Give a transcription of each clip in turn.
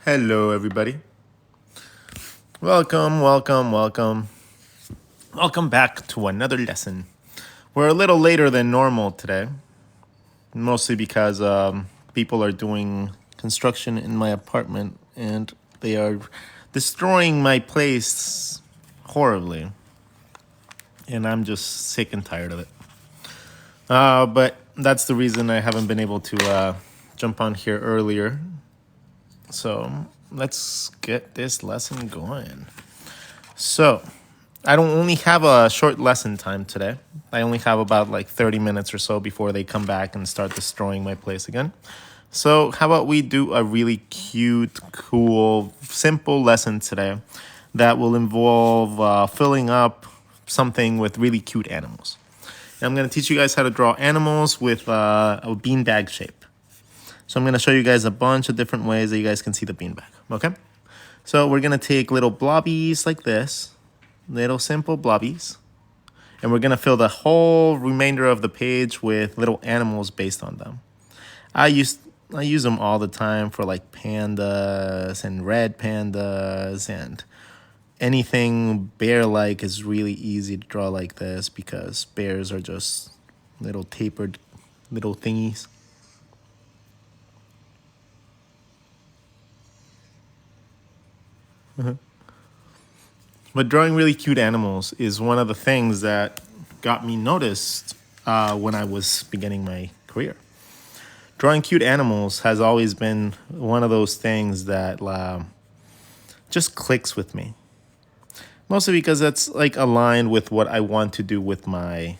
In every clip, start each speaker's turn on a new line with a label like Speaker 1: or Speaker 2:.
Speaker 1: Hello, everybody. Welcome, welcome, welcome. Welcome back to another lesson. We're a little later than normal today, mostly because people are doing construction in my apartment and they are destroying my place horribly. And I'm just sick and tired of it. But that's the reason I haven't been able to jump on here earlier. So let's get this lesson going. So, I don't only have a short lesson time today. I only have about like 30 minutes or so before they come back and start destroying my place again. So, how about we do a really cute, cool, simple lesson today that will involve filling up something with really cute animals. And I'm going to teach you guys how to draw animals with a beanbag shape. So, I'm going to show you guys a bunch of different ways that you guys can see the beanbag. Okay? So, we're going to take little blobbies like this. Little simple blobbies. And we're going to fill the whole remainder of the page with little animals based on them. I use them all the time for like pandas and red pandas and anything bear-like is really easy to draw like this because bears are just little tapered little thingies. But drawing really cute animals is one of the things that got me noticed when I was beginning my career. Drawing cute animals has always been one of those things that just clicks with me. Mostly because that's like aligned with what I want to do with my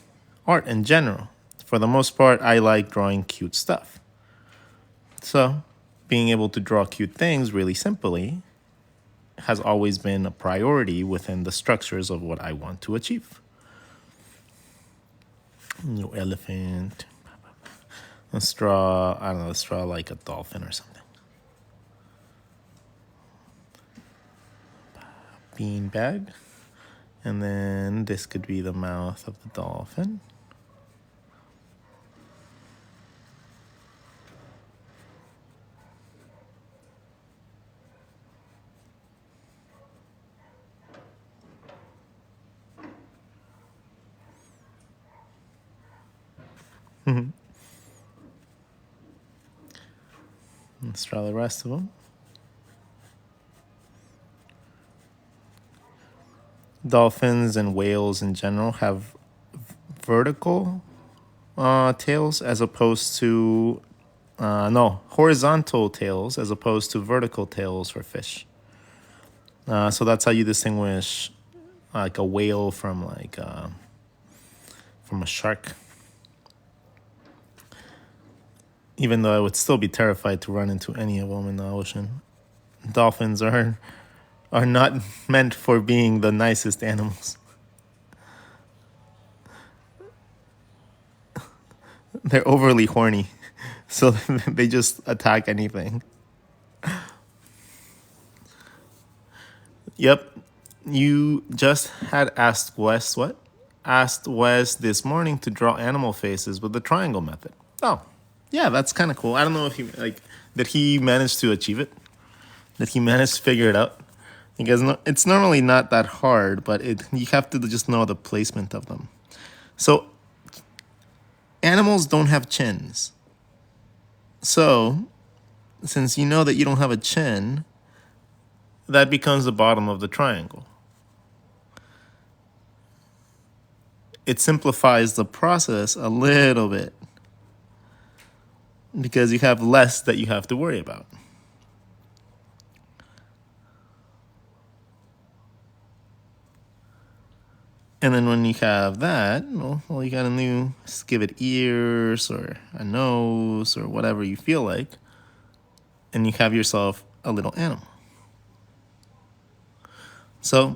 Speaker 1: art in general. For the most part, I like drawing cute stuff. So, being able to draw cute things really simply has always been a priority within the structures of what I want to achieve. Little elephant. Let's draw, I don't know, let's draw like a dolphin or something. Beanbag. And then this could be the mouth of the dolphin. Let's draw the rest of them. Dolphins and whales in general have vertical tails as opposed to, horizontal tails as opposed to vertical tails for fish. So that's how you distinguish like a whale from from a shark. Even though I would still be terrified to run into any of them in the ocean. Dolphins are not meant for being the nicest animals. They're overly horny, so they just attack anything. Yep, you just had asked Wes what? Asked Wes this morning to draw animal faces with the triangle method. Oh, yeah, that's kind of cool. I don't know if did he manage to achieve it? Did he manage to figure it out? Because it's normally not that hard, but you have to just know the placement of them. So, animals don't have chins. So, since you know that you don't have a chin, that becomes the bottom of the triangle. It simplifies the process a little bit because you have less that you have to worry about. And then when you have that, well, you gotta just give it ears or a nose or whatever you feel like, and you have yourself a little animal. So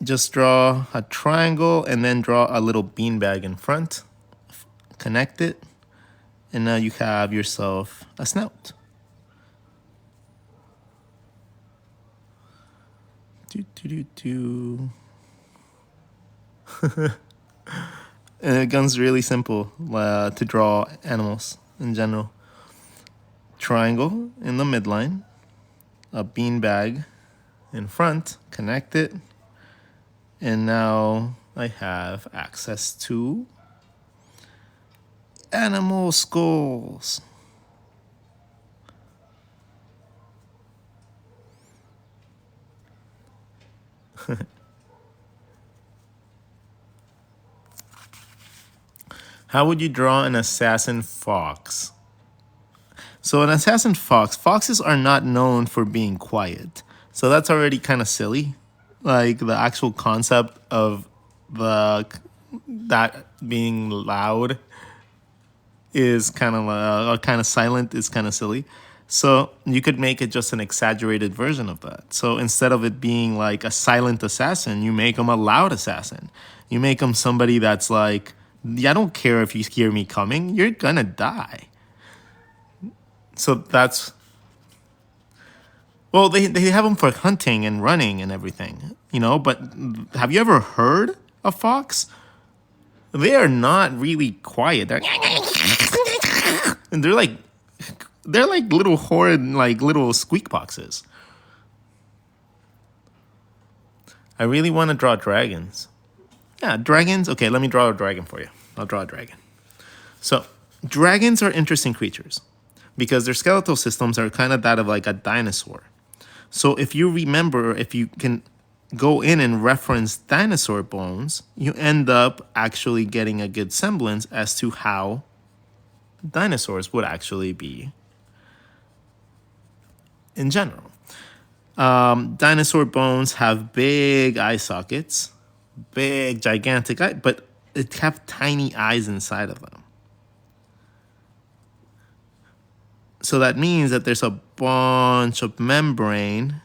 Speaker 1: just draw a triangle and then draw a little beanbag in front, connect it, and now you have yourself a snout. And it becomes really simple to draw animals in general. triangle in the midline, a beanbag in front, connect it, and now I have access to animal skulls. How would you draw an assassin fox? So an assassin fox, foxes are not known for being quiet. So that's already kind of silly. Like the actual concept of that being loud is kind of silent is kind of silly. So you could make it just an exaggerated version of that. So instead of it being like a silent assassin, you make him a loud assassin. You make him somebody that's like, I don't care if you hear me coming, you're gonna die. So that's, well, they have them for hunting and running and everything, you know, but have you ever heard a fox? They are not really quiet. They're like little horrid, like little squeak boxes. I really want to draw dragons. Yeah, dragons. Okay, let me draw a dragon for you. I'll draw a dragon. So dragons are interesting creatures because their skeletal systems are kind of that of like a dinosaur. So if you remember, if you can go in and reference dinosaur bones, you end up actually getting a good semblance as to how dinosaurs would actually be in general. Dinosaur bones have big eye sockets, big, gigantic eye, but it have tiny eyes inside of them. So that means that there's a bunch of membrane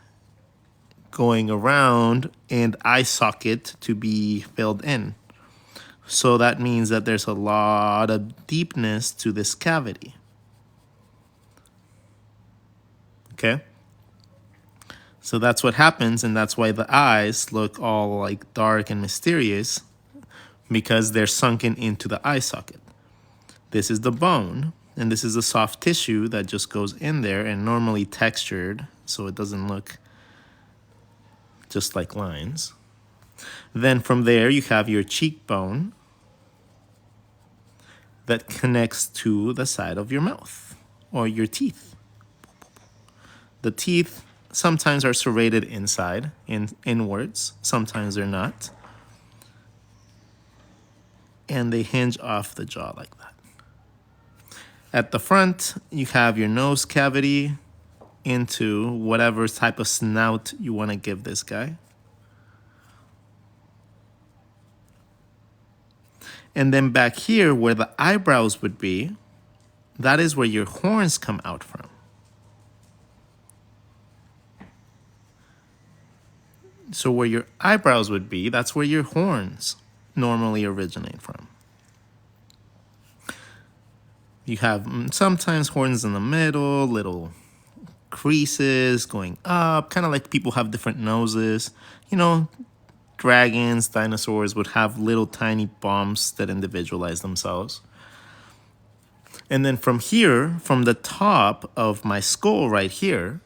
Speaker 1: going around and eye socket to be filled in. So that means that there's a lot of deepness to this cavity. Okay? So that's what happens, and that's why the eyes look all like dark and mysterious, because they're sunken into the eye socket. This is the bone, and this is the soft tissue that just goes in there and normally textured so it doesn't look just like lines. Then from there you have your cheekbone that connects to the side of your mouth or your teeth. The teeth sometimes are serrated inside, inwards, sometimes they're not. And they hinge off the jaw like that. At the front, you have your nose cavity into whatever type of snout you want to give this guy. And then back here where the eyebrows would be, that is where your horns come out from. So where your eyebrows would be, that's where your horns normally originate from. You have sometimes horns in the middle, little creases going up, kind of like people have different noses. You know, dragons, dinosaurs would have little tiny bumps that individualize themselves. And then from here, from the top of my skull right here,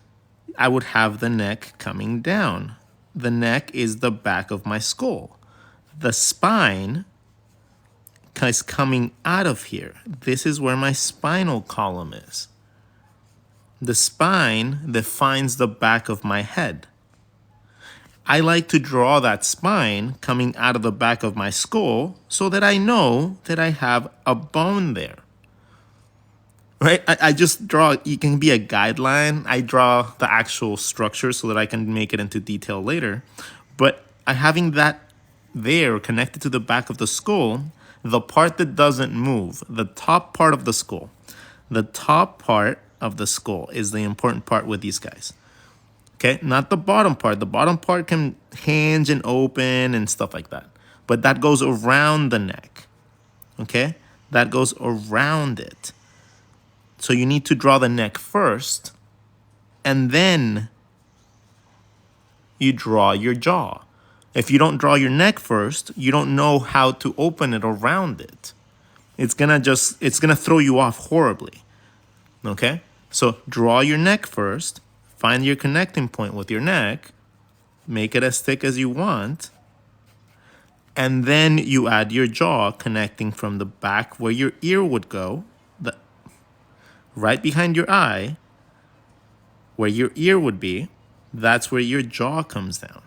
Speaker 1: I would have the neck coming down. The neck is the back of my skull. The spine is coming out of here. This is where my spinal column is. The spine defines the back of my head. I like to draw that spine coming out of the back of my skull so that I know that I have a bone there. Right? I just draw, it can be a guideline. I draw the actual structure so that I can make it into detail later. But having that there connected to the back of the skull, the part that doesn't move, the top part of the skull, the top part of the skull is the important part with these guys. Okay, not the bottom part. The bottom part can hinge and open and stuff like that. But that goes around the neck. Okay, that goes around it. So you need to draw the neck first, and then you draw your jaw. If you don't draw your neck first, you don't know how to open it around it. It's gonna throw you off horribly. Okay? So draw your neck first, find your connecting point with your neck, make it as thick as you want, and then you add your jaw connecting from the back where your ear would go, right behind your eye, where your ear would be. That's where your jaw comes down,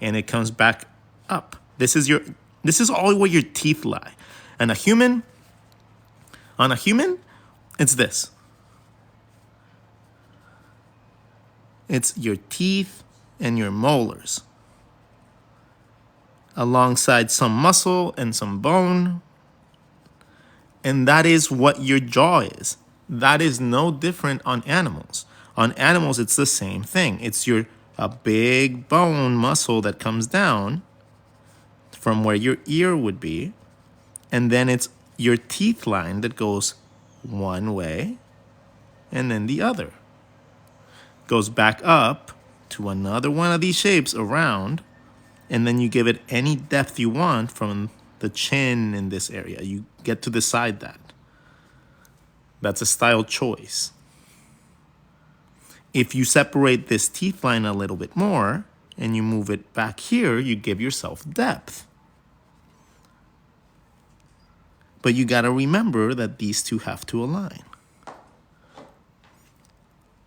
Speaker 1: and it comes back up. This is all where your teeth lie. And on a human, it's this. It's your teeth and your molars, alongside some muscle and some bone. And that is what your jaw is. That is no different on animals. On animals, it's the same thing. It's a big bone muscle that comes down from where your ear would be. And then it's your teeth line that goes one way and then the other. Goes back up to another one of these shapes around, and then you give it any depth you want from the chin in this area. You get to decide that. That's a style choice. If you separate this teeth line a little bit more and you move it back here, you give yourself depth. But you gotta remember that these two have to align.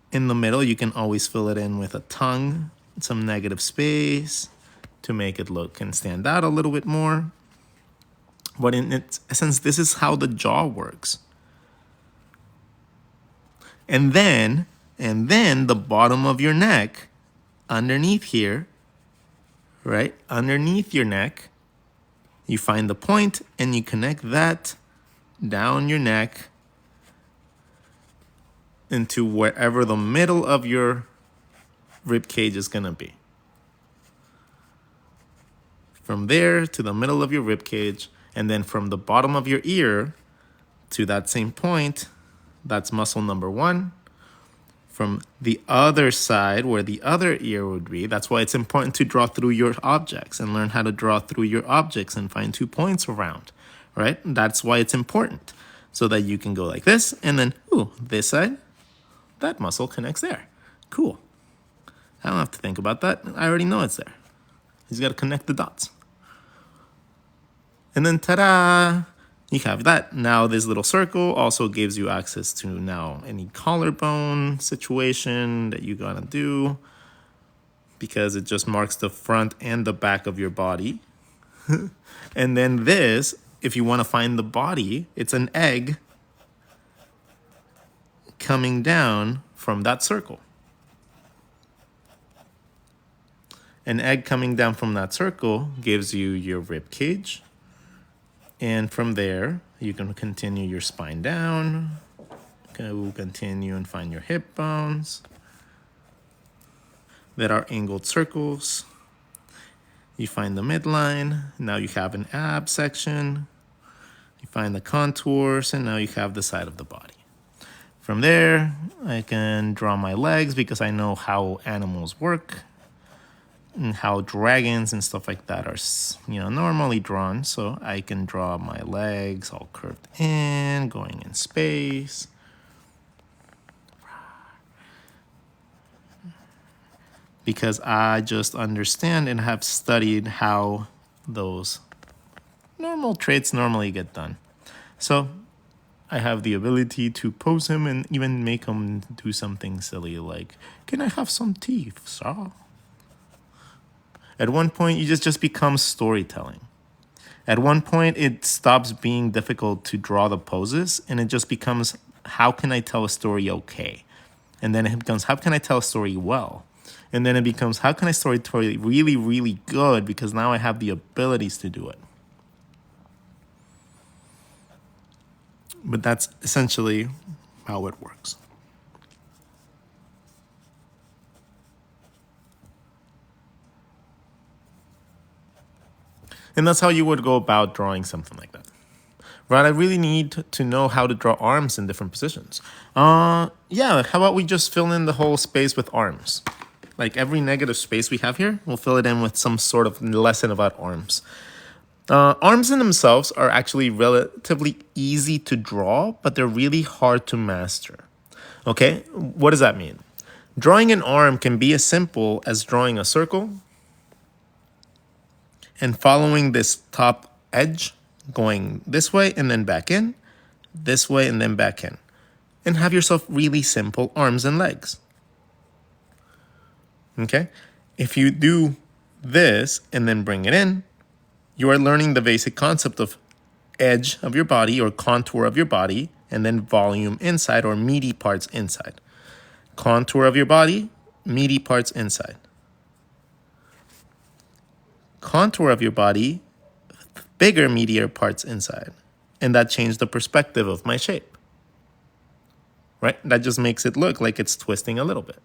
Speaker 1: In the middle, you can always fill it in with a tongue, some negative space to make it look and stand out a little bit more. But in its essence, this is how the jaw works. And then the bottom of your neck, underneath here, right? Underneath your neck, you find the point and you connect that down your neck into wherever the middle of your rib cage is gonna be. From there to the middle of your rib cage, and then from the bottom of your ear to that same point, that's muscle number 1. From the other side, where the other ear would be, that's why it's important to draw through your objects and learn how to draw through your objects and find 2 points around, right? That's why it's important, so that you can go like this, and then, ooh, this side, that muscle connects there. Cool. I don't have to think about that. I already know it's there. You just got to connect the dots. And then, ta-da, you have that. Now this little circle also gives you access to now any collarbone situation that you're gonna do, because it just marks the front and the back of your body. And then this, if you want to find the body, it's an egg coming down from that circle. An egg coming down from that circle gives you your rib cage. And from there, you can continue your spine down. We'll continue and find your hip bones that are angled circles. You find the midline. Now you have an ab section. You find the contours, and now you have the side of the body. From there, I can draw my legs because I know how animals work and how dragons and stuff like that are, normally drawn. So I can draw my legs all curved in, going in space. Because I just understand and have studied how those normal traits normally get done. So I have the ability to pose him and even make him do something silly like, "Can I have some teeth, sir?" At one point, you just becomes storytelling. At one point, it stops being difficult to draw the poses, and it just becomes, how can I tell a story okay? And then it becomes, how can I tell a story well? And then it becomes, how can I tell really, really good? Because now I have the abilities to do it. But that's essentially how it works. And that's how you would go about drawing something like that. Right, I really need to know how to draw arms in different positions. Yeah, how about we just fill in the whole space with arms? Like every negative space we have here, we'll fill it in with some sort of lesson about arms. Arms in themselves are actually relatively easy to draw, but they're really hard to master. Okay, what does that mean? Drawing an arm can be as simple as drawing a circle and following this top edge, going this way and then back in, this way and then back in, and have yourself really simple arms and legs. Okay, if you do this and then bring it in, you are learning the basic concept of edge of your body or contour of your body, and then volume inside or meaty parts inside. Contour of your body, meaty parts inside. Contour of your body, bigger, meatier parts inside. And that changed the perspective of my shape. Right? That just makes it look like it's twisting a little bit.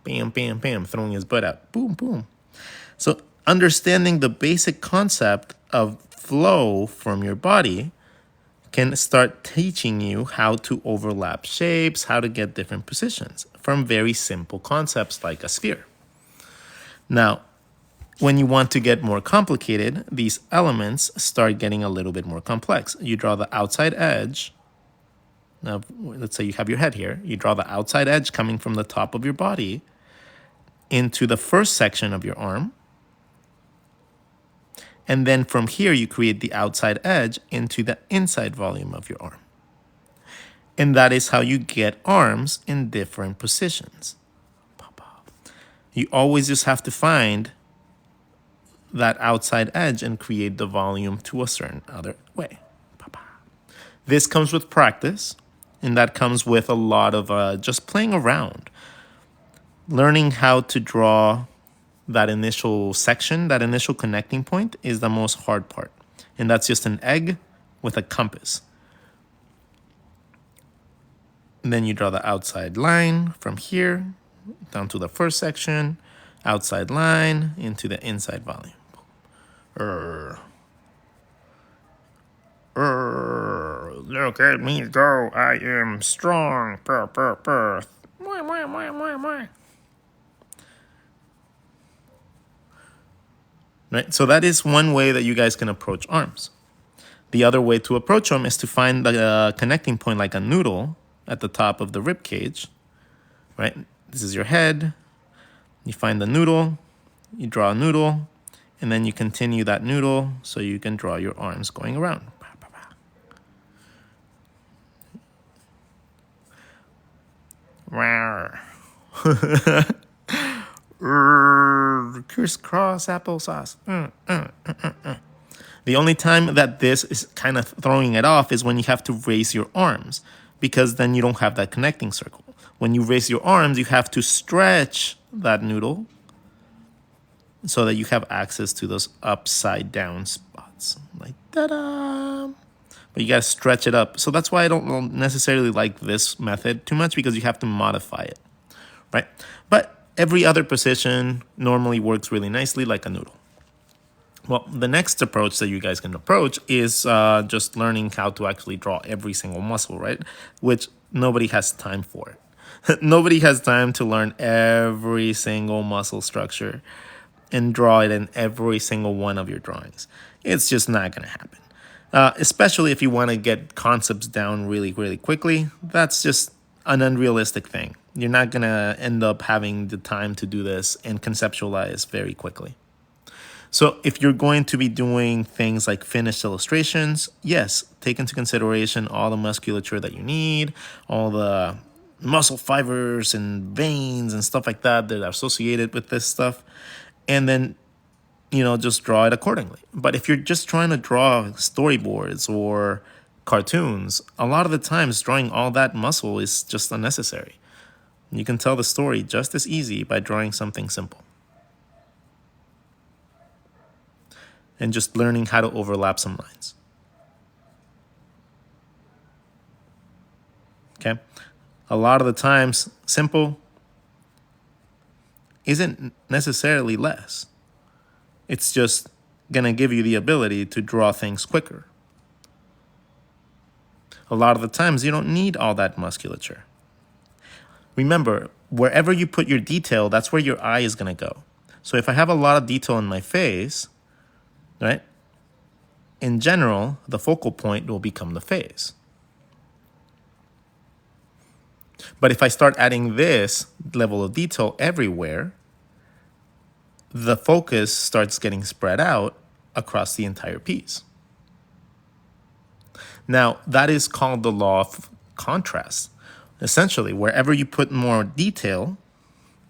Speaker 1: Bam, bam, bam, throwing his butt out. Boom, boom. So understanding the basic concept of flow from your body can start teaching you how to overlap shapes, how to get different positions from very simple concepts like a sphere. Now, when you want to get more complicated, these elements start getting a little bit more complex. You draw the outside edge. Now, let's say you have your head here. You draw the outside edge coming from the top of your body into the first section of your arm. And then from here, you create the outside edge into the inside volume of your arm. And that is how you get arms in different positions. You always just have to find that outside edge and create the volume to a certain other way. This comes with practice, and that comes with a lot of just playing around. Learning how to draw that initial section, that initial connecting point is the most hard part. And that's just an egg with a compass. And then you draw the outside line from here down to the first section, outside line into the inside volume. Look at me go, I am strong. Right? So that is one way that you guys can approach arms. The other way to approach them is to find the connecting point like a noodle at the top of the rib cage. Right? This is your head. You find the noodle. You draw a noodle. And then you continue that noodle so you can draw your arms going around. Crisscross applesauce. The only time that this is kind of throwing it off is when you have to raise your arms, because then you don't have that connecting circle. When you raise your arms, you have to stretch that noodle so that you have access to those upside down spots. Like, ta-da! But you got to stretch it up. So that's why I don't necessarily like this method too much, because you have to modify it, right? But every other position normally works really nicely like a noodle. Well, the next approach that you guys can approach is just learning how to actually draw every single muscle, right? Which nobody has time for. Nobody has time to learn every single muscle structure and draw it in every single one of your drawings. It's just not going to happen. Especially if you want to get concepts down really, really quickly. That's just an unrealistic thing. You're not going to end up having the time to do this and conceptualize very quickly. So if you're going to be doing things like finished illustrations, yes, take into consideration all the musculature that you need, all the muscle fibers and veins and stuff like that that are associated with this stuff. And then, just draw it accordingly. But if you're just trying to draw storyboards or cartoons, a lot of the times drawing all that muscle is just unnecessary. You can tell the story just as easy by drawing something simple. And just learning how to overlap some lines. Okay? A lot of the times, simple isn't necessarily less. It's just going to give you the ability to draw things quicker. A lot of the times, you don't need all that musculature. Remember, wherever you put your detail, that's where your eye is going to go. So if I have a lot of detail in my face, right, in general, the focal point will become the face. But if I start adding this level of detail everywhere, the focus starts getting spread out across the entire piece. Now, that is called the law of contrast. Essentially, wherever you put more detail,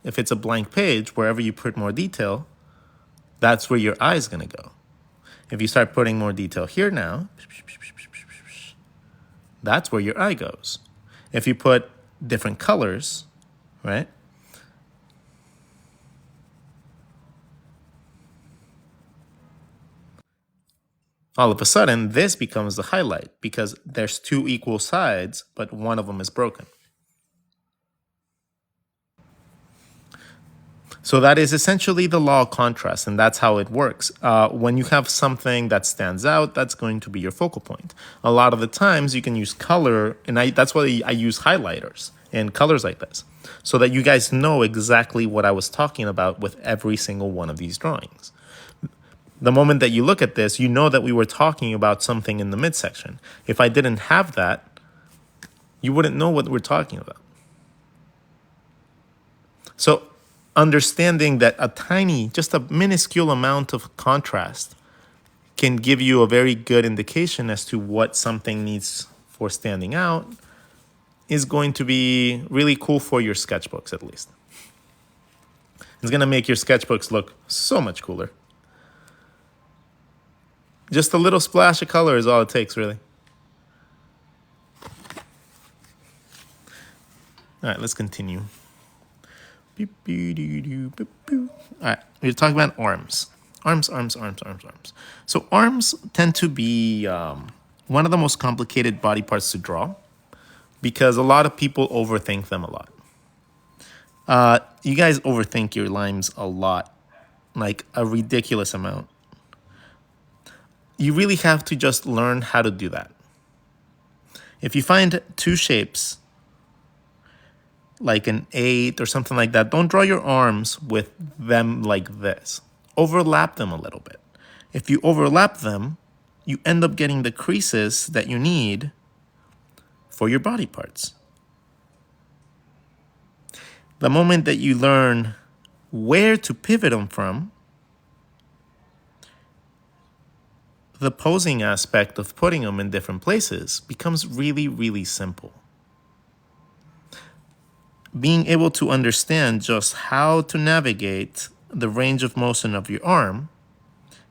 Speaker 1: if it's a blank page, wherever you put more detail, that's where your eye is going to go. If you start putting more detail here now, that's where your eye goes. If you put different colors, right? All of a sudden, this becomes the highlight because there's two equal sides, but one of them is broken. So that is essentially the law of contrast, and that's how it works. When you have something that stands out, that's going to be your focal point. A lot of the times you can use color, and that's why I use highlighters and colors like this, so that you guys know exactly what I was talking about with every single one of these drawings. The moment that you look at this, you know that we were talking about something in the midsection. If I didn't have that, you wouldn't know what we're talking about. So understanding that just a minuscule amount of contrast can give you a very good indication as to what something needs for standing out is going to be really cool for your sketchbooks, at least. It's going to make your sketchbooks look so much cooler. Just a little splash of color is all it takes, really. All right, let's continue. All right, we're talking about arms. Arms. So arms tend to be one of the most complicated body parts to draw because a lot of people overthink them a lot. You guys overthink your lines a lot, like a ridiculous amount. You really have to just learn how to do that. If you find two shapes, like an 8 or something like that, don't draw your arms with them like this. Overlap them a little bit. If you overlap them, you end up getting the creases that you need for your body parts. The moment that you learn where to pivot them from, the posing aspect of putting them in different places becomes really, really simple. Being able to understand just how to navigate the range of motion of your arm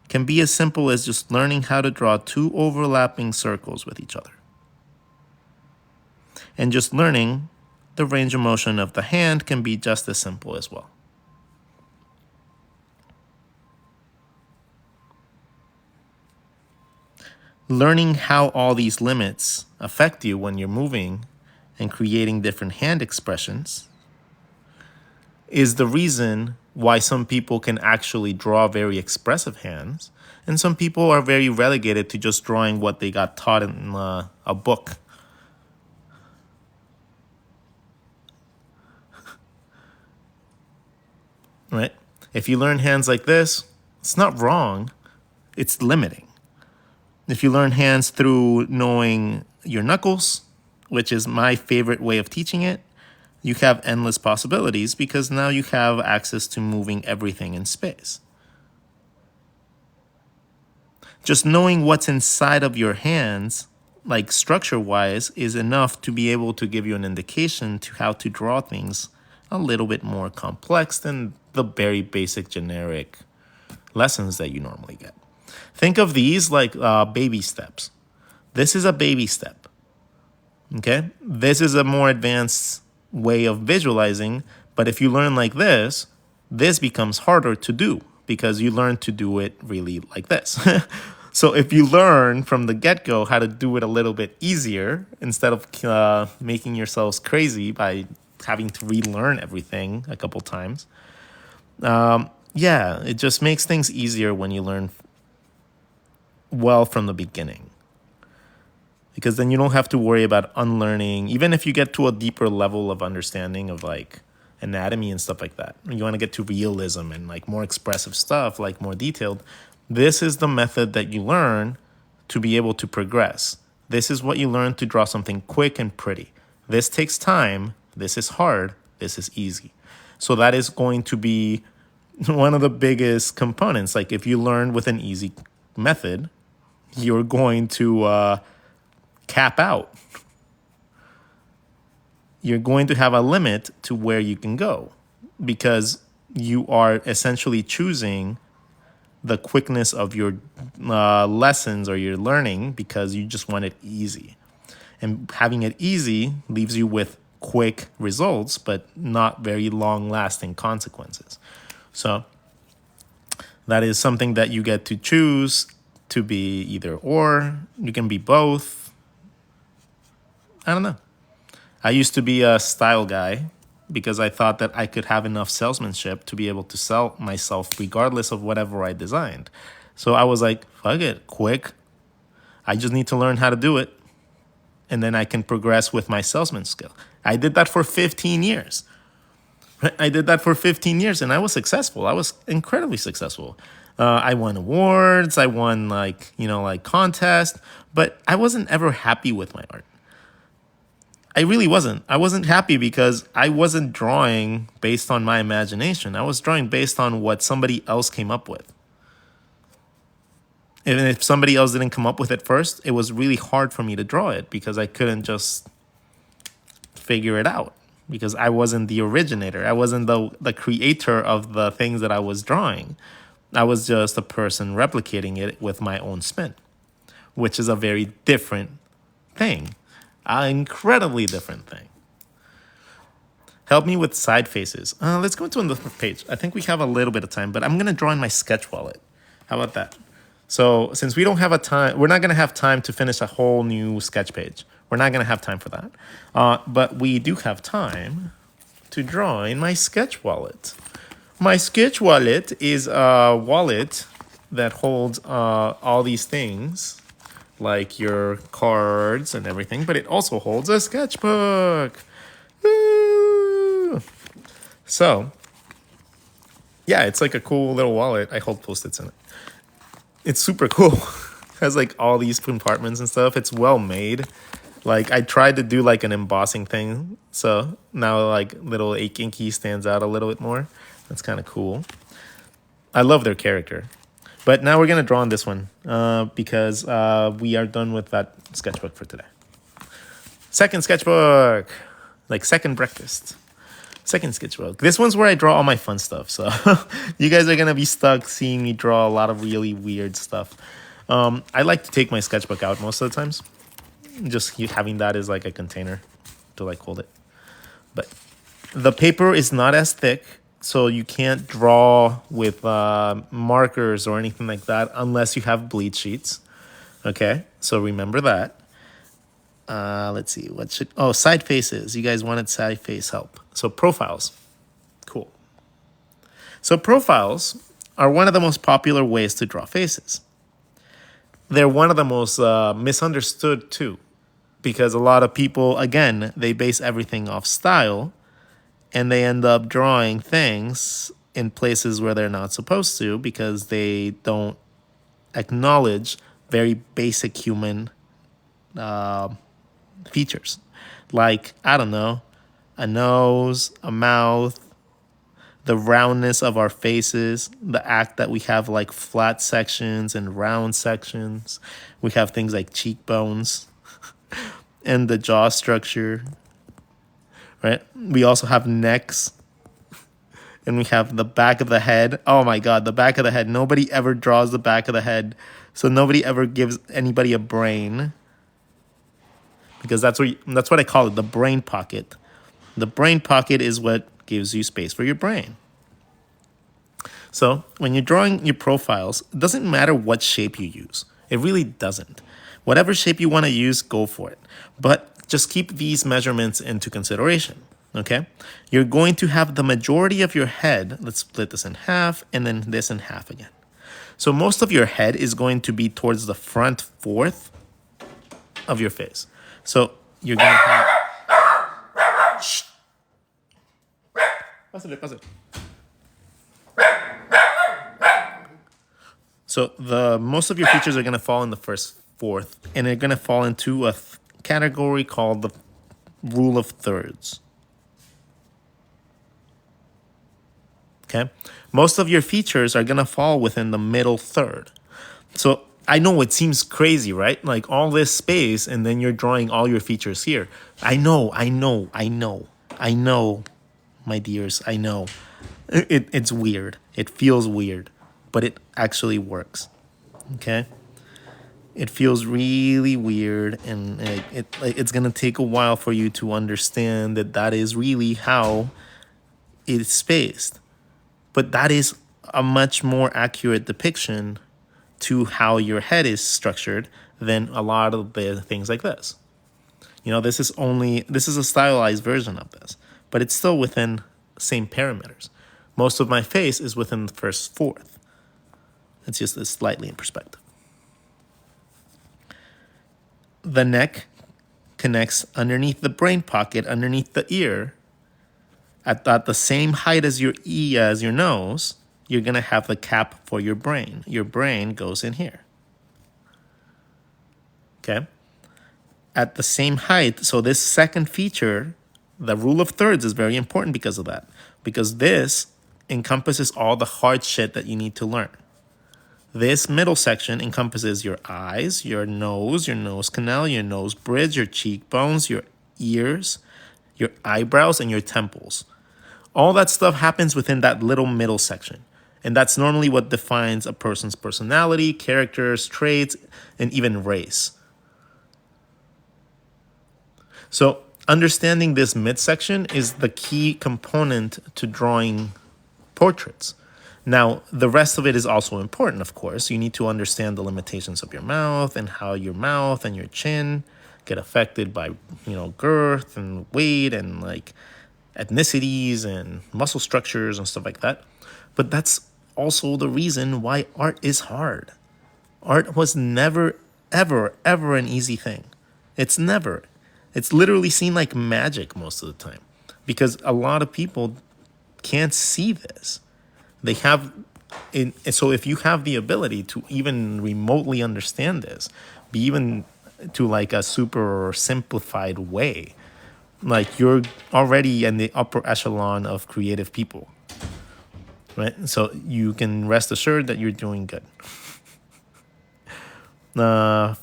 Speaker 1: can be as simple as just learning how to draw two overlapping circles with each other. And just learning the range of motion of the hand can be just as simple as well. Learning how all these limits affect you when you're moving and creating different hand expressions is the reason why some people can actually draw very expressive hands, and some people are very relegated to just drawing what they got taught in a book. Right? If you learn hands like this, it's not wrong, it's limiting. If you learn hands through knowing your knuckles, which is my favorite way of teaching it, you have endless possibilities because now you have access to moving everything in space. Just knowing what's inside of your hands, like structure-wise, is enough to be able to give you an indication to how to draw things a little bit more complex than the very basic generic lessons that you normally get. Think of these like baby steps. This is a baby step. Okay? This is a more advanced way of visualizing, but if you learn like this becomes harder to do because you learn to do it really like this. So if you learn from the get-go how to do it a little bit easier instead of making yourselves crazy by having to relearn everything a couple times, yeah, it just makes things easier when you learn well from the beginning. Because then you don't have to worry about unlearning, even if you get to a deeper level of understanding of like anatomy and stuff like that. You want to get to realism and like more expressive stuff, like more detailed. This is the method that you learn to be able to progress. This is what you learn to draw something quick and pretty. This takes time, This is hard. This is easy. So that is going to be one of the biggest components. Like if you learn with an easy method, you're going to cap out. You're going to have a limit to where you can go because you are essentially choosing the quickness of your lessons or your learning because you just want it easy. And having it easy leaves you with quick results, but not very long lasting consequences. So that is something that you get to choose to be either or. You can be both. I don't know. I used to be a style guy because I thought that I could have enough salesmanship to be able to sell myself regardless of whatever I designed. So I was like, fuck it, quick. I just need to learn how to do it. And then I can progress with my salesman skill. I did that for 15 years. I did that for 15 years and I was successful. I was incredibly successful. I won awards. I won like contests, but I wasn't ever happy with my art. I really wasn't. I wasn't happy because I wasn't drawing based on my imagination. I was drawing based on what somebody else came up with. And if somebody else didn't come up with it first, it was really hard for me to draw it because I couldn't just figure it out because I wasn't the originator. I wasn't the creator of the things that I was drawing. I was just a person replicating it with my own spin, which is a very different thing. An incredibly different thing. Help me with side faces. Let's go to another page. I think we have a little bit of time, but I'm going to draw in my sketch wallet. How about that? So since we don't have we're not going to have time to finish a whole new sketch page. We're not going to have time for that. But we do have time to draw in my sketch wallet. My sketch wallet is a wallet that holds all these things, like your cards and everything, but it also holds a sketchbook. Woo! So, yeah, it's like a cool little wallet. I hold Post-its in it. It's super cool. It has like all these compartments and stuff. It's well made. Like I tried to do like an embossing thing, so now like little inky stands out a little bit more. That's kind of cool. I love their character. But now we're going to draw on this one because we are done with that sketchbook for today. Second sketchbook, like second breakfast. Second sketchbook. This one's where I draw all my fun stuff. So you guys are going to be stuck seeing me draw a lot of really weird stuff. I like to take my sketchbook out most of the times. Just having that as like a container to like hold it. But the paper is not as thick. So you can't draw with markers or anything like that unless you have bleed sheets. Okay, so remember that. Let's see, side faces. You guys wanted side face help. So profiles, cool. So profiles are one of the most popular ways to draw faces. They're one of the most misunderstood too, because a lot of people, again, they base everything off style. And they end up drawing things in places where they're not supposed to because they don't acknowledge very basic human features. Like, I don't know, a nose, a mouth, the roundness of our faces, the act that we have like flat sections and round sections. We have things like cheekbones and the jaw structure. Right? We also have necks. And we have the back of the head. Oh my God, the back of the head. Nobody ever draws the back of the head. So nobody ever gives anybody a brain. Because that's what I call it, the brain pocket. The brain pocket is what gives you space for your brain. So when you're drawing your profiles, it doesn't matter what shape you use. It really doesn't. Whatever shape you want to use, go for it. But just keep these measurements into consideration, okay? You're going to have the majority of your head. Let's split this in half and then this in half again. So most of your head is going to be towards the front fourth of your face. So you're going to have... Shh. Pásale. So most of your features are going to fall in the first fourth, and they're going to fall into a category called the rule of thirds. Okay? Most of your features are going to fall within the middle third. So I know it seems crazy, right? Like all this space and then you're drawing all your features here. I know, my dears. I know. It's weird. It feels weird, but it actually works. Okay? It feels really weird, and it's going to take a while for you to understand that that is really how it's spaced. But that is a much more accurate depiction to how your head is structured than a lot of the things like this. This is a stylized version of this, but it's still within same parameters. Most of my face is within the first fourth. It's just slightly in perspective. The neck connects underneath the brain pocket, underneath the ear, at the same height as your nose. You're going to have the cap for your brain. Your brain goes in here. Okay? At the same height, so this second feature, the rule of thirds, is very important because of that. Because this encompasses all the hard shit that you need to learn. This middle section encompasses your eyes, your nose canal, your nose bridge, your cheekbones, your ears, your eyebrows, and your temples. All that stuff happens within that little middle section. And that's normally what defines a person's personality, characters, traits, and even race. So understanding this midsection is the key component to drawing portraits. Now, the rest of it is also important, of course. You need to understand the limitations of your mouth and how your mouth and your chin get affected by, girth and weight and like ethnicities and muscle structures and stuff like that. But that's also the reason why art is hard. Art was never, ever, ever an easy thing. It's never. It's literally seen like magic most of the time because a lot of people can't see this. They have, so if you have the ability to even remotely understand this, be even to like a super simplified way, like you're already in the upper echelon of creative people, right? So you can rest assured that you're doing good.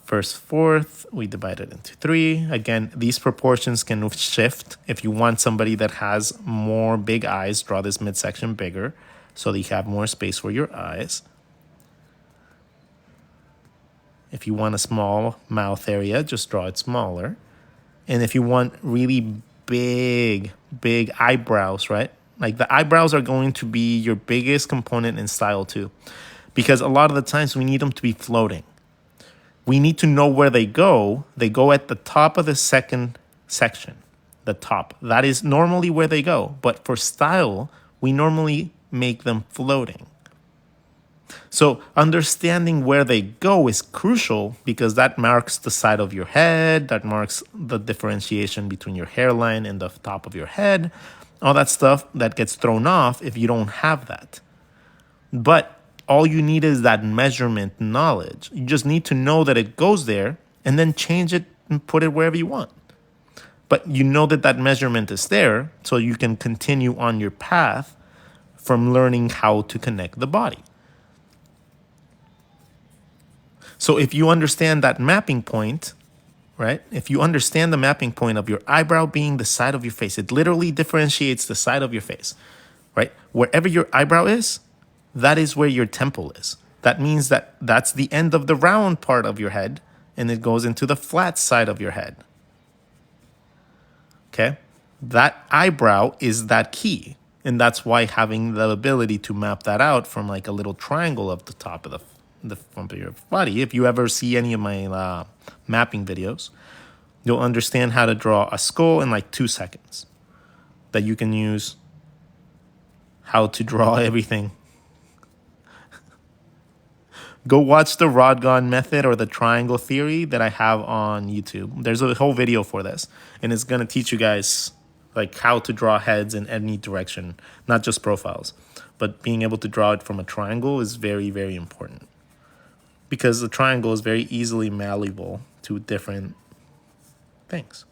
Speaker 1: First fourth, we divide it into 3. Again, these proportions can shift. If you want somebody that has more big eyes, draw this midsection bigger so that you have more space for your eyes. If you want a small mouth area, just draw it smaller. And if you want really big eyebrows, right? Like the eyebrows are going to be your biggest component in style too, because a lot of the times we need them to be floating. We need to know where they go. They go at the top of the second section, the top. That is normally where they go. But for style, we normally make them floating. So understanding where they go is crucial because that marks the side of your head, that marks the differentiation between your hairline and the top of your head, all that stuff that gets thrown off if you don't have that. But all you need is that measurement knowledge. You just need to know that it goes there and then change it and put it wherever you want. But you know that measurement is there so you can continue on your path from learning how to connect the body. So if you understand that mapping point, right? If you understand the mapping point of your eyebrow being the side of your face, it literally differentiates the side of your face, right? Wherever your eyebrow is, that is where your temple is. That means that that's the end of the round part of your head, and it goes into the flat side of your head. Okay? That eyebrow is that key, and that's why having the ability to map that out from like a little triangle of the top of the front of your body. If you ever see any of my mapping videos, you'll understand how to draw a skull in like 2 seconds. That you can use how to draw everything. Go watch the RODGON method or the triangle theory that I have on YouTube. There's a whole video for this, and it's going to teach you guys like how to draw heads in any direction, not just profiles. But being able to draw it from a triangle is very, very important because the triangle is very easily malleable to different things.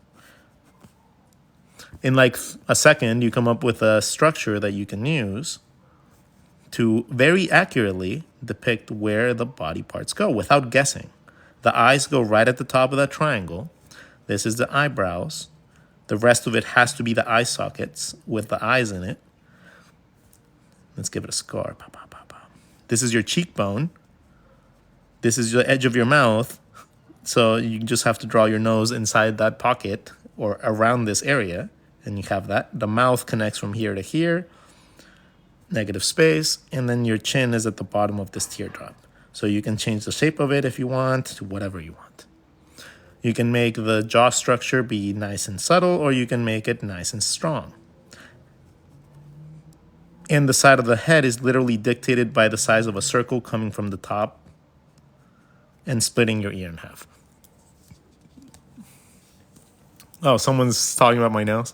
Speaker 1: In like a second, you come up with a structure that you can use to very accurately depict where the body parts go without guessing. The eyes go right at the top of that triangle. This is the eyebrows. The rest of it has to be the eye sockets with the eyes in it. Let's give it a scar. This is your cheekbone. This is the edge of your mouth. So you just have to draw your nose inside that pocket or around this area. And you have that. The mouth connects from here to here. Negative space. And then your chin is at the bottom of this teardrop. So you can change the shape of it if you want to whatever you want. You can make the jaw structure be nice and subtle, or you can make it nice and strong. And the side of the head is literally dictated by the size of a circle coming from the top and splitting your ear in half. Oh, someone's talking about my nails.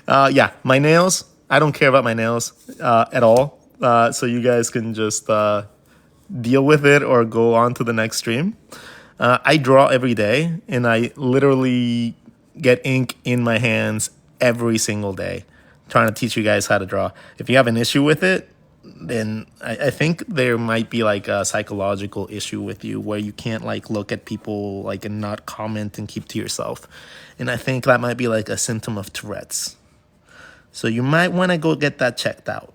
Speaker 1: Yeah, my nails. I don't care about my nails at all. So you guys can just deal with it or go on to the next stream. I draw every day, and I literally get ink in my hands every single day, trying to teach you guys how to draw. If you have an issue with it, then I think there might be like a psychological issue with you where you can't like look at people like and not comment and keep to yourself. And I think that might be like a symptom of Tourette's. So you might want to go get that checked out.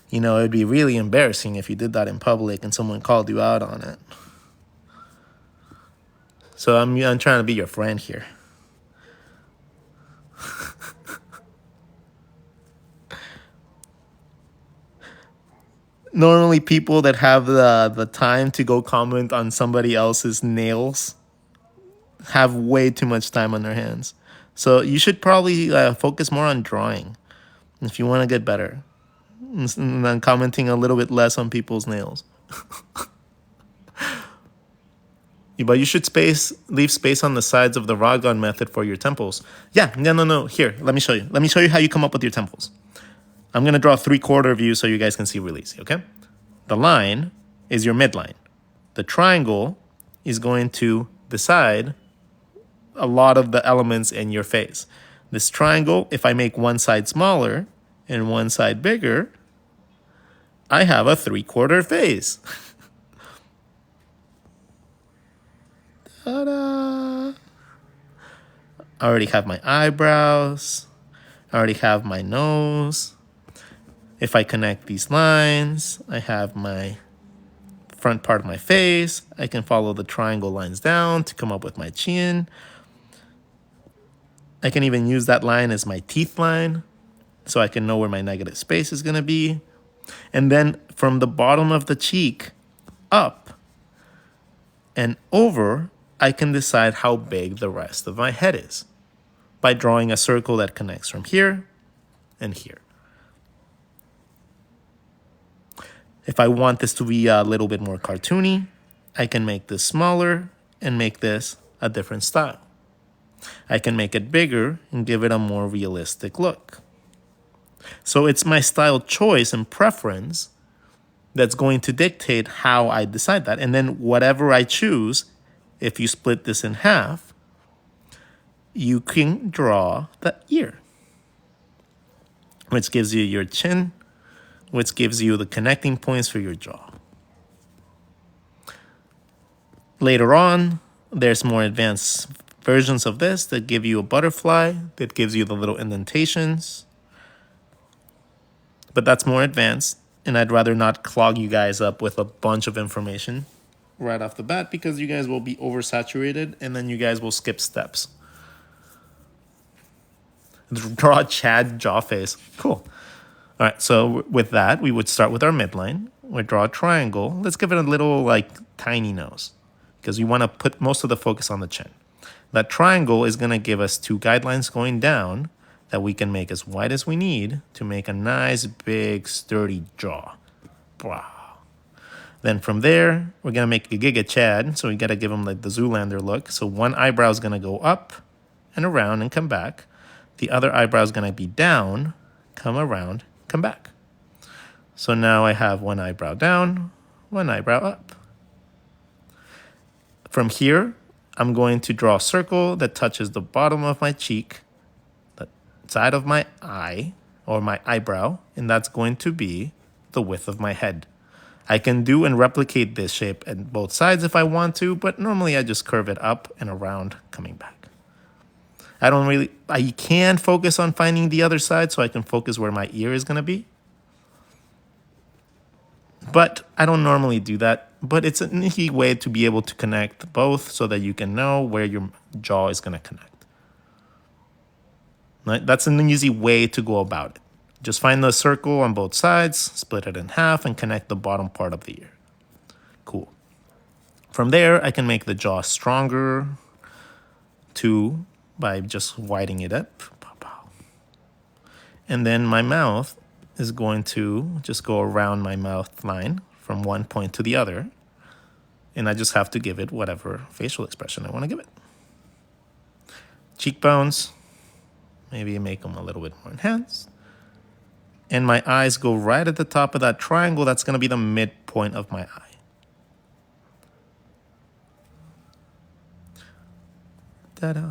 Speaker 1: You know, it'd be really embarrassing if you did that in public and someone called you out on it. So I'm trying to be your friend here. Normally people that have the time to go comment on somebody else's nails have way too much time on their hands. So you should probably focus more on drawing if you want to get better. And then commenting a little bit less on people's nails. But you should leave space on the sides of the RODGON method for your temples. Yeah, no. Here, let me show you. Let me show you how you come up with your temples. I'm going to draw a 3/4 view so you guys can see really easy, okay? The line is your midline. The triangle is going to decide a lot of the elements in your face. This triangle, if I make one side smaller and one side bigger, I have a 3/4 face. Ta-da! I already have my eyebrows. I already have my nose. If I connect these lines, I have my front part of my face. I can follow the triangle lines down to come up with my chin. I can even use that line as my teeth line so I can know where my negative space is going to be. And then from the bottom of the cheek up and over, I can decide how big the rest of my head is by drawing a circle that connects from here and here. If I want this to be a little bit more cartoony, I can make this smaller and make this a different style. I can make it bigger and give it a more realistic look. So it's my style choice and preference that's going to dictate how I decide that. And then whatever I choose, if you split this in half, you can draw the ear, which gives you your chin, which gives you the connecting points for your jaw. Later on, there's more advanced versions of this that give you a butterfly, that gives you the little indentations. But that's more advanced, and I'd rather not clog you guys up with a bunch of information right off the bat because you guys will be oversaturated and then you guys will skip steps. Draw a Chad jaw face. Cool. All right, so with that, we would start with our midline. We draw a triangle. Let's give it a little, like, tiny nose because you want to put most of the focus on the chin. That triangle is going to give us 2 guidelines going down that we can make as wide as we need to make a nice, big, sturdy jaw. Wow. Then from there, we're going to make a Giga Chad, so we got to give him like the Zoolander look. So one eyebrow is going to go up and around and come back. The other eyebrow is going to be down, come around, come back. So now I have one eyebrow down, one eyebrow up. From here, I'm going to draw a circle that touches the bottom of my cheek, that side of my eye or my eyebrow, and that's going to be the width of my head. I can do and replicate this shape at both sides if I want to, but normally I just curve it up and around, coming back. I can focus on finding the other side so I can focus where my ear is going to be. But I don't normally do that. But it's an easy way to be able to connect both so that you can know where your jaw is going to connect. Right? That's an easy way to go about it. Just find the circle on both sides, split it in half, and connect the bottom part of the ear. Cool. From there, I can make the jaw stronger too by just widening it up. And then my mouth is going to just go around my mouth line from one point to the other. And I just have to give it whatever facial expression I want to give it. Cheekbones, maybe make them a little bit more enhanced. And my eyes go right at the top of that triangle. That's going to be the midpoint of my eye. Ta-da!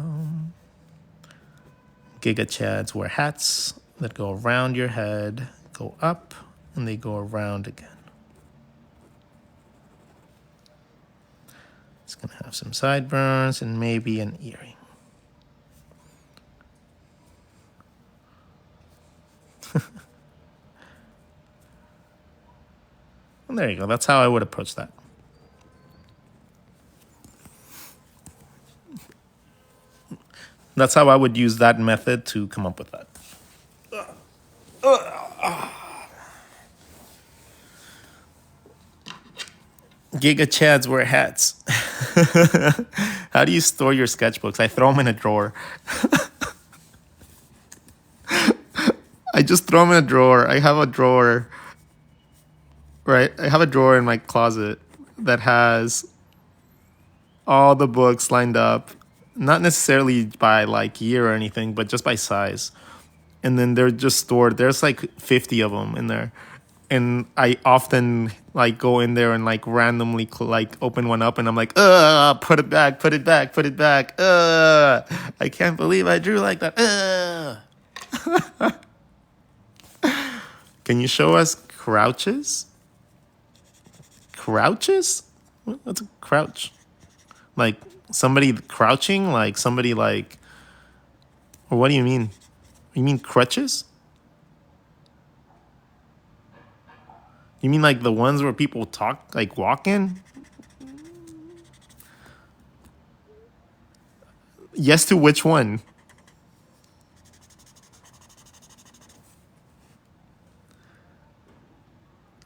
Speaker 1: Giga Chads wear hats that go around your head, go up, and they go around again. It's going to have some sideburns and maybe an earring. And there you go. That's how I would approach that. That's how I would use that method to come up with that. Giga Chads wear hats. How do you store your sketchbooks? I throw them in a drawer. I just throw them in a drawer. I have a drawer, right? I have a drawer in my closet that has all the books lined up, not necessarily by like year or anything, but just by size. And then they're just stored. There's like 50 of them in there. And I often like go in there and like randomly like open one up and I'm like, put it back, put it back, put it back. I can't believe I drew like that. Can you show us crouches? Crouches? What's a crouch? Like somebody crouching? Like somebody like, or what do you mean? You mean crutches? You mean like the ones where people talk, like walk in? Yes to which one?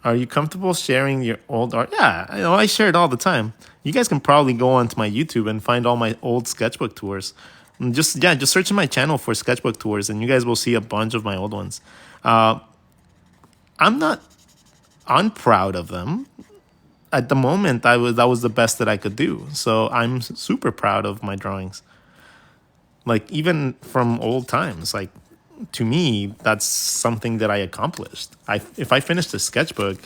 Speaker 1: Are you comfortable sharing your old art? Yeah, I know I share it all the time. You guys can probably go onto my YouTube and find all my old sketchbook tours. And just search in my channel for sketchbook tours and you guys will see a bunch of my old ones. I'm not unproud of them. At the moment, that was the best that I could do. So I'm super proud of my drawings. Like even from old times, like to me, that's something that I accomplished. If I finished a sketchbook,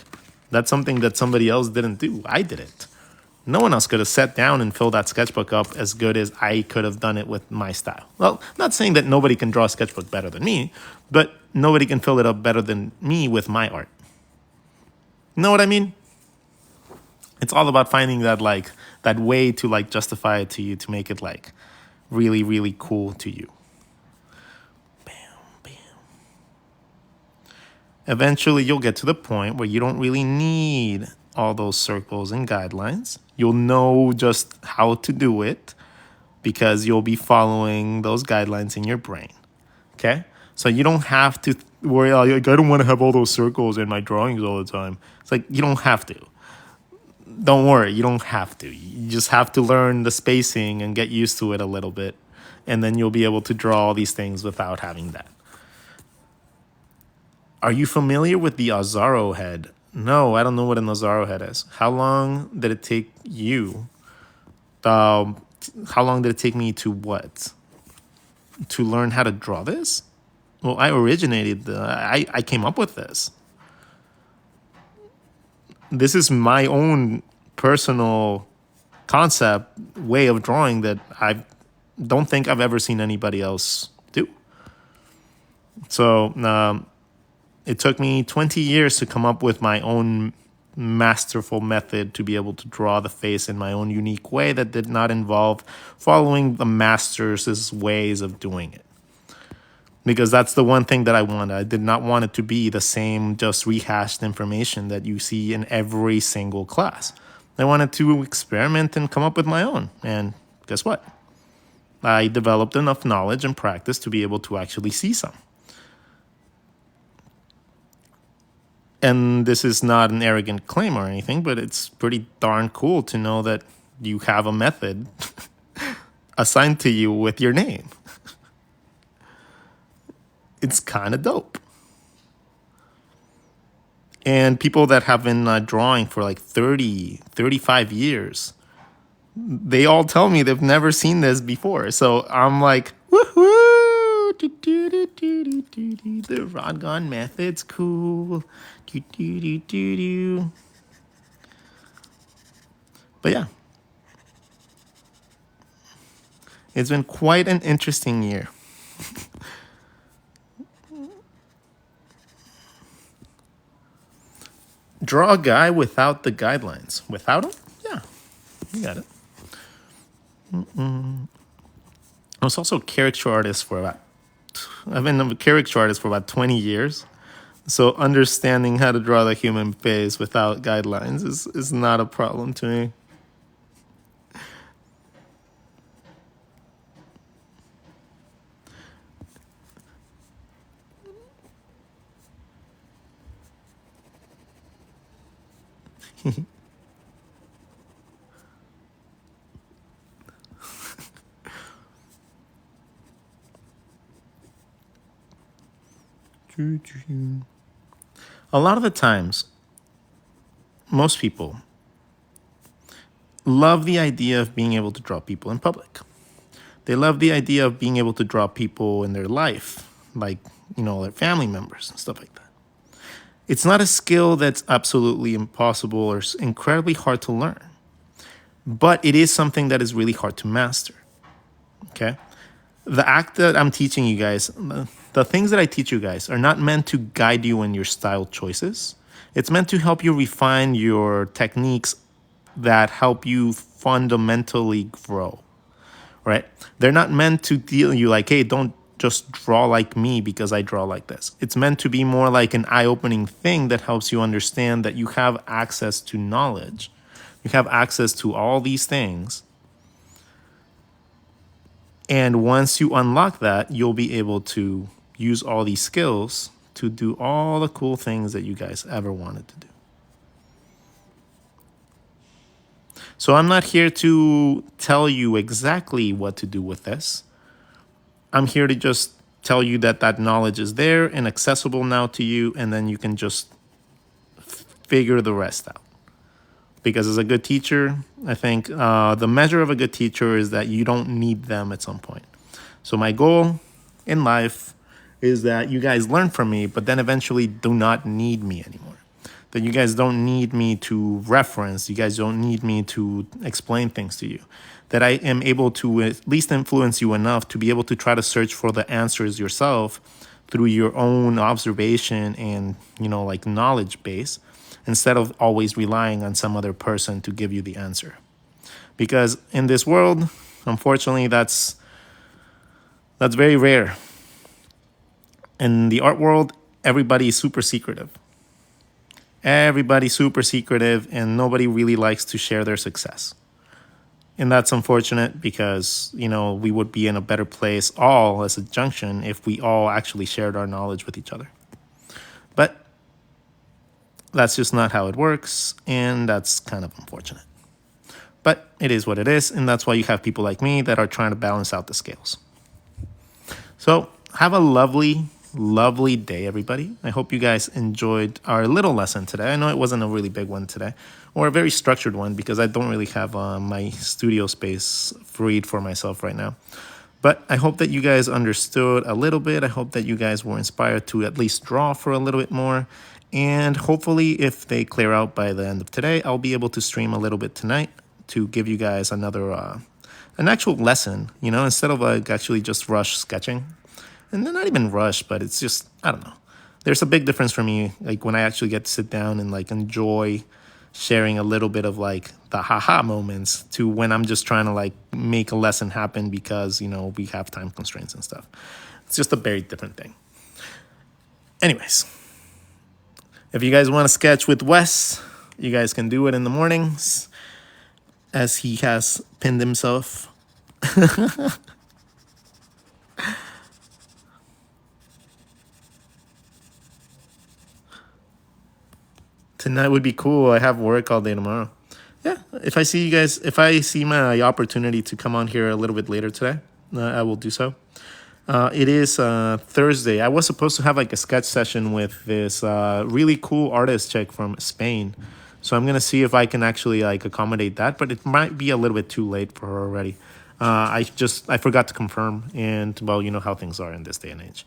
Speaker 1: that's something that somebody else didn't do. I did it. No one else could have sat down and filled that sketchbook up as good as I could have done it with my style. Well, not saying that nobody can draw a sketchbook better than me, but nobody can fill it up better than me with my art. You know what I mean? It's all about finding that like that way to like justify it to you, to make it like really, really cool to you. Bam, bam. Eventually you'll get to the point where you don't really need all those circles and guidelines. You'll know just how to do it because you'll be following those guidelines in your brain. Okay? So you don't have to worry, like, I don't want to have all those circles in my drawings all the time. It's like, you don't have to. Don't worry, you don't have to. You just have to learn the spacing and get used to it a little bit. And then you'll be able to draw all these things without having that. Are you familiar with the Azaro head? No, I don't know what an Azaro head is. How long did it take you? How long did it take me to what? To learn how to draw this? Well, I originated, I came up with this. This is my own personal concept, way of drawing that I don't think I've ever seen anybody else do. So it took me 20 years to come up with my own masterful method to be able to draw the face in my own unique way that did not involve following the masters' ways of doing it. Because that's the one thing that I wanted. I did not want it to be the same, just rehashed information that you see in every single class. I wanted to experiment and come up with my own. And guess what? I developed enough knowledge and practice to be able to actually see some. And this is not an arrogant claim or anything, but it's pretty darn cool to know that you have a method assigned to you with your name. It's kind of dope. And people that have been drawing for like 30, 35 years, they all tell me they've never seen this before. So I'm like, woohoo! The RODGON method's cool. But yeah, it's been quite an interesting year. Draw a guy without the guidelines. Without them? Yeah, you got it. I was also a caricature artist for about, I've been a caricature artist for about 20 years. So understanding how to draw the human face without guidelines is not a problem to me. A lot of the times, most people love the idea of being able to draw people in public. They love the idea of being able to draw people in their life, like, their family members and stuff like that. It's not a skill that's absolutely impossible or incredibly hard to learn, but it is something that is really hard to master. Okay? The act that I'm teaching you guys, the things that I teach you guys are not meant to guide you in your style choices. It's meant to help you refine your techniques that help you fundamentally grow, right? They're not meant to deal you like, hey, don't just draw like me because I draw like this. It's meant to be more like an eye-opening thing that helps you understand that you have access to knowledge. You have access to all these things. And once you unlock that, you'll be able to use all these skills to do all the cool things that you guys ever wanted to do. So I'm not here to tell you exactly what to do with this. I'm here to just tell you that that knowledge is there and accessible now to you, and then you can just figure the rest out. Because as a good teacher, I think the measure of a good teacher is that you don't need them at some point. So my goal in life is that you guys learn from me, but then eventually do not need me anymore. That you guys don't need me to reference. You guys don't need me to explain things to you. That I am able to at least influence you enough to be able to try to search for the answers yourself through your own observation and, like knowledge base, instead of always relying on some other person to give you the answer. Because in this world, unfortunately, that's very rare. In the art world, everybody is super secretive. Everybody's super secretive, and nobody really likes to share their success. And that's unfortunate because, we would be in a better place all as a junction if we all actually shared our knowledge with each other. But that's just not how it works, and that's kind of unfortunate. But it is what it is, and that's why you have people like me that are trying to balance out the scales. So have a lovely day, everybody. I hope you guys enjoyed our little lesson today. I know it wasn't a really big one today, or a very structured one, because I don't really have my studio space freed for myself right now. But I hope that you guys understood a little bit. I hope that you guys were inspired to at least draw for a little bit more. And hopefully, if they clear out by the end of today, I'll be able to stream a little bit tonight to give you guys another, an actual lesson, instead of like actually just rush sketching. and they're not even rushed, but it's just, I don't know. There's a big difference for me, like when I actually get to sit down and like enjoy sharing a little bit of like the haha moments to when I'm just trying to like make a lesson happen because, you know, we have time constraints and stuff. It's just a very different thing. Anyways, if you guys want to sketch with Wes, you guys can do it in the mornings as he has pinned himself. Tonight would be cool. I have work all day tomorrow. Yeah, if I see you guys, if I see my opportunity to come on here a little bit later today, I will do so. It is Thursday. I was supposed to have like a sketch session with this really cool artist chick from Spain. So I'm going to see if I can actually like accommodate that, but it might be a little bit too late for her already. I forgot to confirm, and well, you know how things are in this day and age.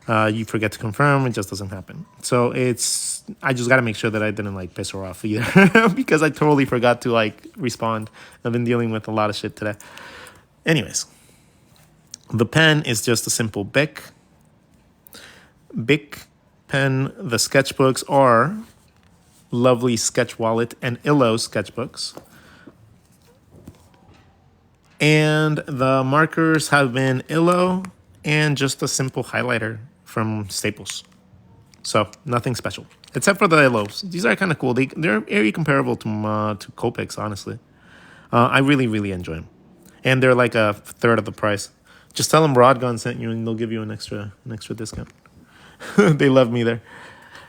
Speaker 1: You forget to confirm, it just doesn't happen. So I just got to make sure that I didn't like piss her off either because I totally forgot to like respond. I've been dealing with a lot of shit today. Anyways, the pen is just a simple Bic. Bic pen. The sketchbooks are lovely Sketch Wallet and Illo sketchbooks. And the markers have been Illo and just a simple highlighter from Staples. So nothing special, except for the Illos. These are kind of cool. They're very comparable to Copics, honestly. I really, really enjoy them. And they're like a third of the price. Just tell them RODGON sent you and they'll give you an extra discount. They love me there.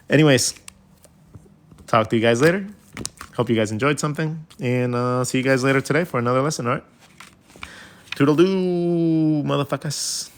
Speaker 1: Anyways, talk to you guys later. Hope you guys enjoyed something. And see you guys later today for another lesson, all right? Toodle-doo, motherfuckers.